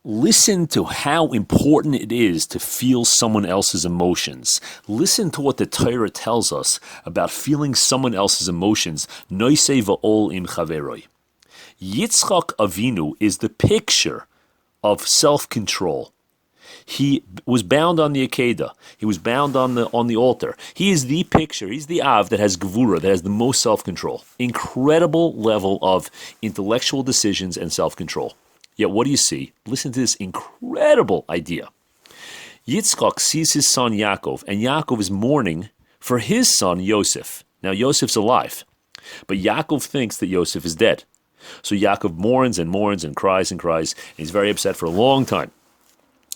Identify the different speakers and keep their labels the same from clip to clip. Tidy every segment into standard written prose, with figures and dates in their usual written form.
Speaker 1: Listen to how important it is to feel someone else's emotions. Listen to what the Torah tells us about feeling someone else's emotions. Noisei va'ol im chaveroi. Yitzchak Avinu is the picture of self-control. He was bound on the Akedah. He was bound on the altar. He is the picture. He's the Av that has Gevura, that has the most self-control. Incredible level of intellectual decisions and self-control. Yet what do you see? Listen to this incredible idea. Yitzchak sees his son Yaakov, and Yaakov is mourning for his son Yosef. Now Yosef's alive, but Yaakov thinks that Yosef is dead. So Yaakov mourns and mourns and cries, and he's very upset for a long time.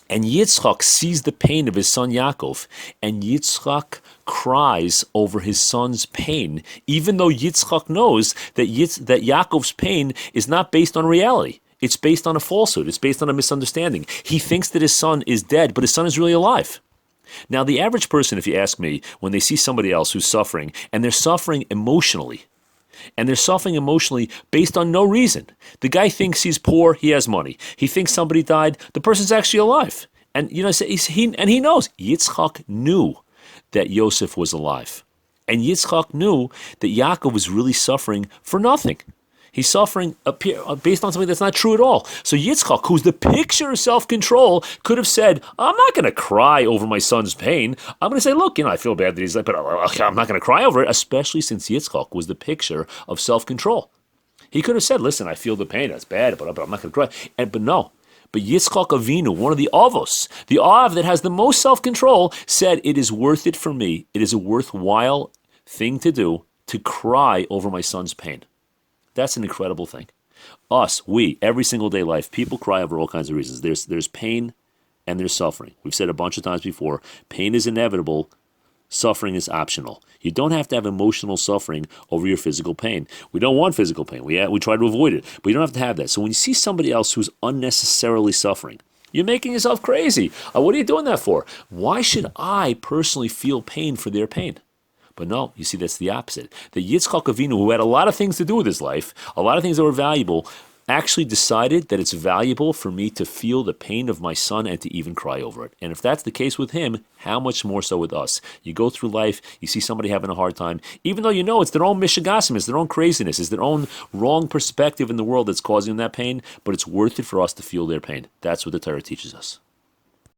Speaker 1: And Yitzchak sees the pain of his son Yaakov, and Yitzchak cries over his son's pain, even though Yitzchak knows that Yaakov's pain is not based on reality. It's based on a falsehood. It's based on a misunderstanding. He thinks that his son is dead, but his son is really alive. Now, the average person, if you ask me, when they see somebody else who's suffering, and they're suffering emotionally, based on no reason. The guy thinks he's poor, he has money. He thinks somebody died, the person's actually alive. And he knows. Yitzchak knew that Yosef was alive. And Yitzchak knew that Yaakov was really suffering for nothing. He's suffering based on something that's not true at all. So Yitzchak, who's the picture of self-control, could have said, I'm not going to cry over my son's pain. I'm going to say, look, I feel bad that he's like, but I'm not going to cry over it, especially since Yitzchak was the picture of self-control. He could have said, listen, I feel the pain, that's bad, but I'm not going to cry. But no. But Yitzchak Avinu, one of the Avos, the Av that has the most self-control, said, it is worth it for me. It is a worthwhile thing to do to cry over my son's pain. That's an incredible thing. Every single day life, people cry over all kinds of reasons. There's pain and there's suffering. We've said a bunch of times before, pain is inevitable, suffering is optional. You don't have to have emotional suffering over your physical pain. We don't want physical pain. We try to avoid it, but you don't have to have that. So when you see somebody else who's unnecessarily suffering, you're making yourself crazy. What are you doing that for? Why should I personally feel pain for their pain? But no, you see, that's the opposite. The Yitzchak Avinu, who had a lot of things to do with his life, a lot of things that were valuable, actually decided that it's valuable for me to feel the pain of my son and to even cry over it. And if that's the case with him, how much more so with us? You go through life, you see somebody having a hard time, even though you know it's their own mishigasim, it's their own craziness, it's their own wrong perspective in the world that's causing them that pain, but it's worth it for us to feel their pain. That's what the Torah teaches us.